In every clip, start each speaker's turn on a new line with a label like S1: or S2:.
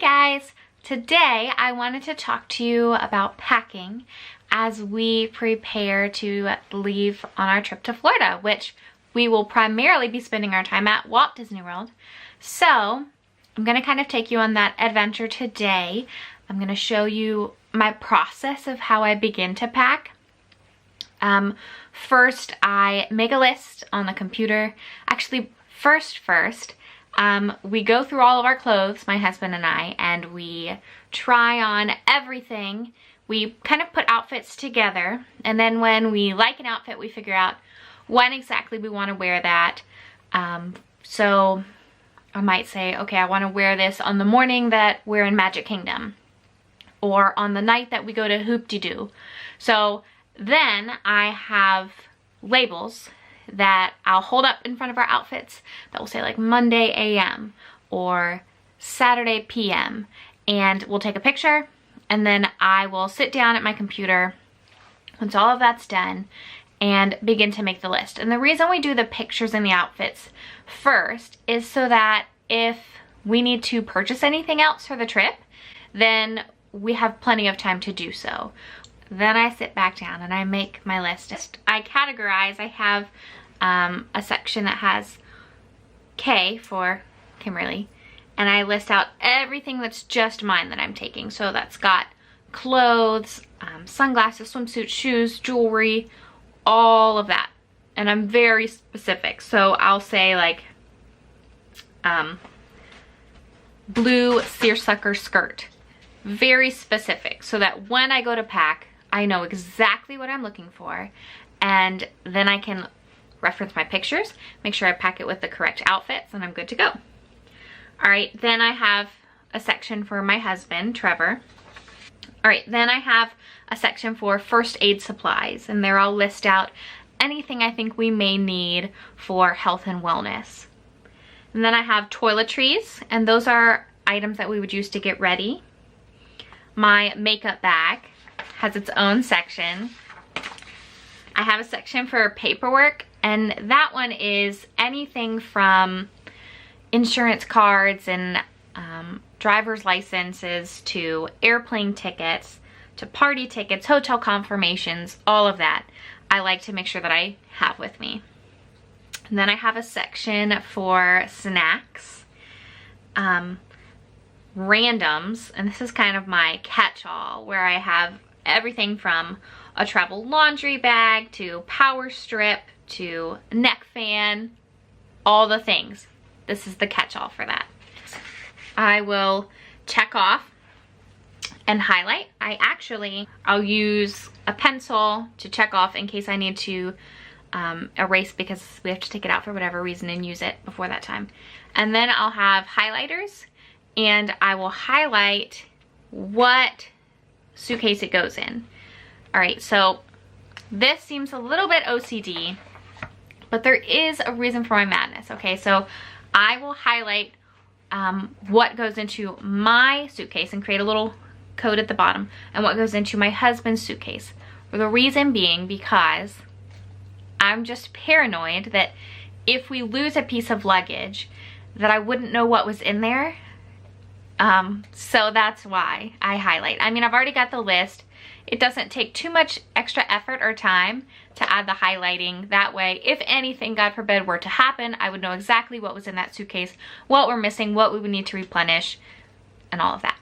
S1: guys, today I wanted to talk to you about packing as we prepare to leave on our trip to Florida, which we will primarily be spending our time at Walt Disney World. So I'm going to kind of take you on that adventure today. I'm going to show you my process of how I begin to pack. First, I make a list on the computer. Actually, first, we go through all of our clothes, my husband and I, and we try on everything. We kind of put outfits together, and then when we like an outfit, we figure out when exactly we want to wear that. So I might say, okay, I want to wear this on the morning that we're in Magic Kingdom, or on the night that we go to Hoop-de-Doo. So then I have labels that I'll hold up in front of our outfits that will say like Monday AM or Saturday PM, and we'll take a picture, and then I will sit down at my computer once all of that's done and begin to make the list. And the reason we do the pictures and the outfits first is so that if we need to purchase anything else for the trip, then we have plenty of time to do so. Then I sit back down and I make my list. I categorize. I have a section that has K for Kimberly, and I list out everything that's just mine that I'm taking. So that's got clothes, sunglasses, swimsuits, shoes, jewelry, all of that. And I'm very specific. So I'll say like blue seersucker skirt. Very specific, so that when I go to pack, I know exactly what I'm looking for, and then I can reference my pictures, make sure I pack it with the correct outfits, and I'm good to go. All right, then I have a section for my husband, Trevor. All right, then I have a section for first aid supplies, and there I'll list out anything I think we may need for health and wellness. And then I have toiletries, and those are items that we would use to get ready. My makeup bag has its own section. I have a section for paperwork, and that one is anything from insurance cards and driver's licenses to airplane tickets to party tickets, hotel confirmations, all of that. I like to make sure that I have with me. And then I have a section for snacks. Randoms, and this is kind of my catch-all, where I have everything from a travel laundry bag to power strip to neck fan, all the things. This is the catch-all for that. I will check off and highlight. I'll use a pencil to check off in case I need to erase, because we have to take it out for whatever reason and use it before that time. And then I'll have highlighters, and I will highlight what suitcase it goes in. All right, so this seems a little bit OCD, but there is a reason for my madness, okay? So I will highlight what goes into my suitcase and create a little code at the bottom, and what goes into my husband's suitcase. For the reason being, because I'm just paranoid that if we lose a piece of luggage, that I wouldn't know what was in there. So that's why I highlight. I mean, I've already got the list. It doesn't take too much extra effort or time to add the highlighting. That way, if anything, God forbid, were to happen, I would know exactly what was in that suitcase, what we're missing, what we would need to replenish, and all of that.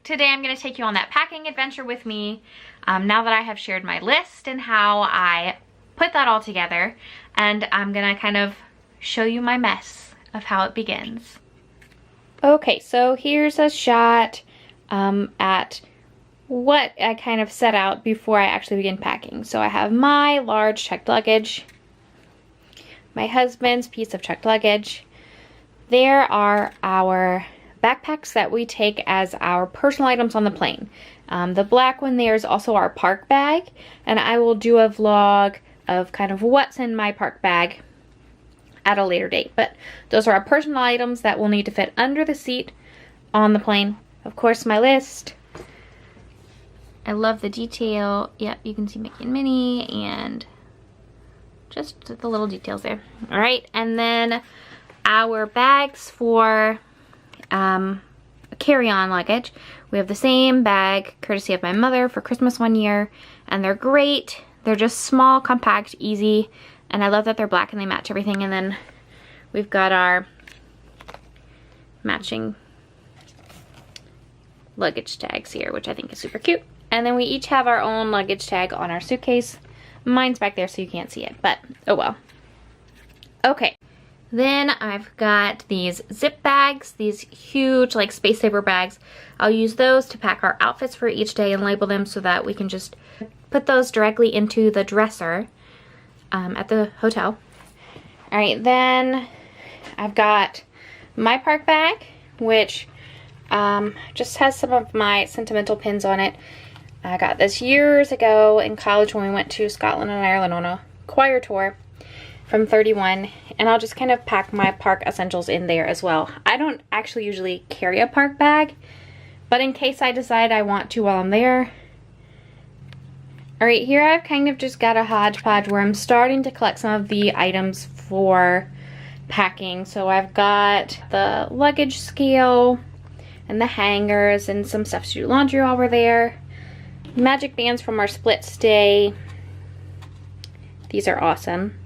S1: Today, I'm going to take you on that packing adventure with me. Now that I have shared my list and how I put that all together, and I'm going to kind of show you my mess of how it begins. Okay, so here's a shot at what I kind of set out before I actually begin packing. So I have my large checked luggage, my husband's piece of checked luggage. There are our backpacks that we take as our personal items on the plane. The black one there is also our park bag, and I will do a vlog of kind of what's in my park bag at a later date. But those are our personal items that will need to fit under the seat on the plane. Of course, my list. I love the detail. Yep, you can see Mickey and Minnie and just the little details there. All right, and then our bags for carry-on luggage. We have the same bag, courtesy of my mother, for Christmas one year, and they're great. They're just small, compact, easy, and I love that they're black and they match everything. And then we've got our matching luggage tags here, which I think is super cute. And then we each have our own luggage tag on our suitcase. Mine's back there so you can't see it, but oh well. Okay, then I've got these zip bags, these huge like space saver bags. I'll use those to pack our outfits for each day and label them so that we can just put those directly into the dresser at the hotel. All right, then I've got my park bag, which just has some of my sentimental pins on it. I got this years ago in college when we went to Scotland and Ireland on a choir tour from 31, and I'll just kind of pack my park essentials in there as well. I don't actually usually carry a park bag, but in case I decide I want to while I'm there. All right, here I've kind of just got a hodgepodge where I'm starting to collect some of the items for packing. So I've got the luggage scale and the hangers and some stuff to do laundry while we're there. Magic bands from our split stay. These are awesome.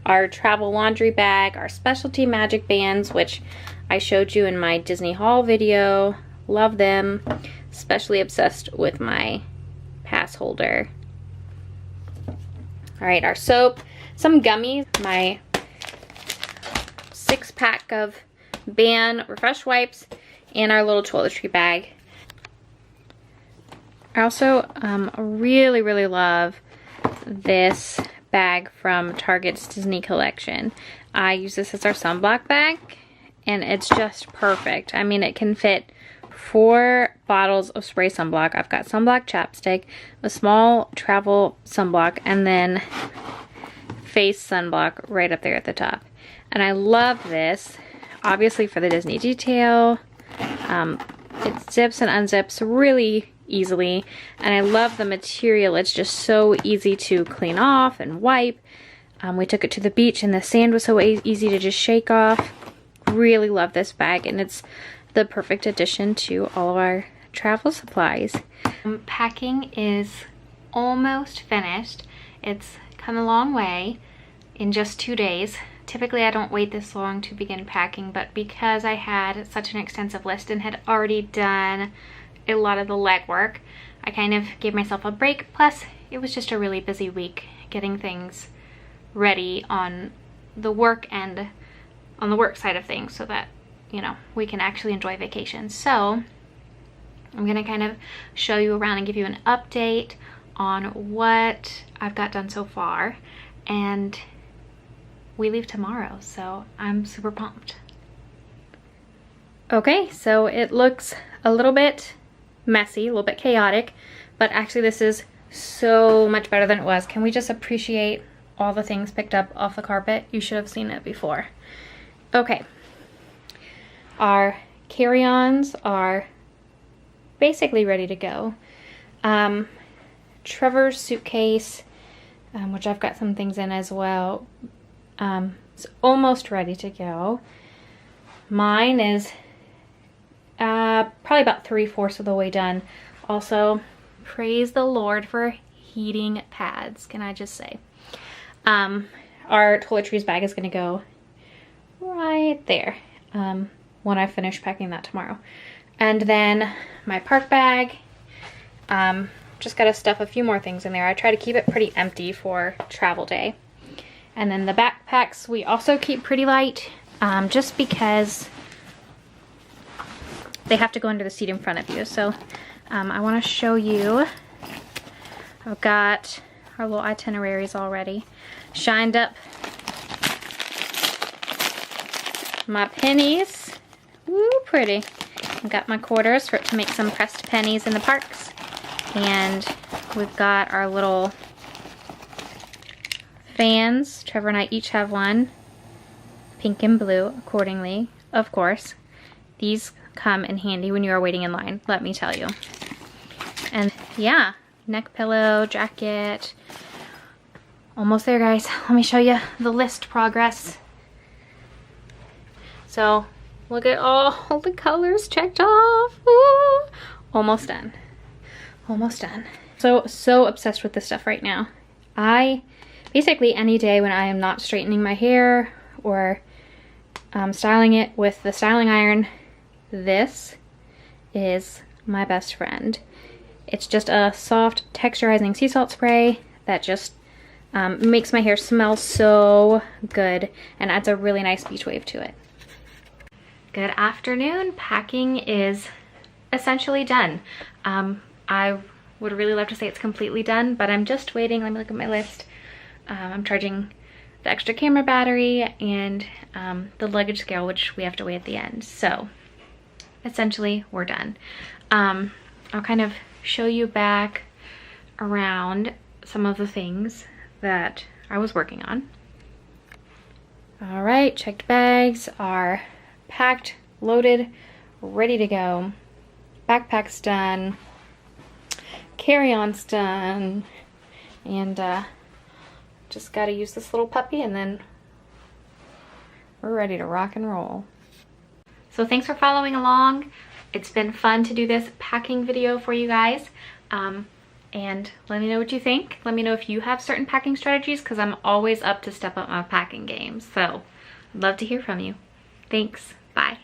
S1: Our travel laundry bag, our specialty magic bands, which I showed you in my Disney haul video. Love them. Especially obsessed with my pass holder. All right, our soap, some gummies, my 6-pack of Ban Refresh wipes, and our little toiletry bag. I also really love this bag from Target's Disney collection. I use this as our sunblock bag, and it's just perfect. I mean, it can fit 4 bottles of spray sunblock. I've got sunblock chapstick, a small travel sunblock, and then face sunblock right up there at the top. And I love this, obviously for the Disney detail. It zips and unzips really easily, and I love the material. It's just so easy to clean off and wipe. We took it to the beach and the sand was so easy to just shake off. Really love this bag, and it's the perfect addition to all of our travel supplies. Packing is almost finished. It's come a long way in just 2 days. Typically I don't wait this long to begin packing, but because I had such an extensive list and had already done a lot of the legwork, I kind of gave myself a break. Plus it was just a really busy week getting things ready on the work and on the work side of things so that, you know, we can actually enjoy vacation. So I'm gonna kind of show you around and give you an update on what I've got done so far, and we leave tomorrow, so I'm super pumped. Okay, so it looks a little bit messy, a little bit chaotic, but actually this is so much better than it was. Can we just appreciate all the things picked up off the carpet? You should have seen it before. Okay, our carry-ons are basically ready to go. Trevor's suitcase, which I've got some things in as well, is almost ready to go. Mine is probably about 3/4 of the way done. Also, praise the Lord for heating pads, can I just say. Our toiletries bag is gonna go right there when I finish packing that tomorrow. And then my park bag, just gotta stuff a few more things in there. I try to keep it pretty empty for travel day. And then the backpacks we also keep pretty light, just because they have to go under the seat in front of you. So I want to show you, I've got our little itineraries already shined up. My pennies, woo, pretty. I've got my quarters to make some pressed pennies in the parks. And we've got our little fans. Trevor and I each have one, pink and blue accordingly, of course. These come in handy when you are waiting in line, let me tell you. And yeah, neck pillow, jacket. Almost there, guys. Let me show you the list progress. So Look at all the colors checked off. Ooh. Almost done. Almost done. So obsessed with this stuff right now. Basically any day when I am not straightening my hair or styling it with the styling iron, this is my best friend. It's just a soft texturizing sea salt spray that just makes my hair smell so good and adds a really nice beach wave to it. Good afternoon. Packing is essentially done. I would really love to say it's completely done, but I'm just waiting. Let me look at my list. I'm charging the extra camera battery and the luggage scale, which we have to weigh at the end. So essentially we're done. I'll kind of show you back around some of the things that I was working on. All right, checked bags are packed, loaded, ready to go. Backpack's done, carry-on's done, and just gotta use this little puppy and then we're ready to rock and roll. So thanks for following along. It's been fun to do this packing video for you guys. And let me know what you think. Let me know if you have certain packing strategies, because I'm always up to step up my packing game. So I'd love to hear from you. Thanks. Bye.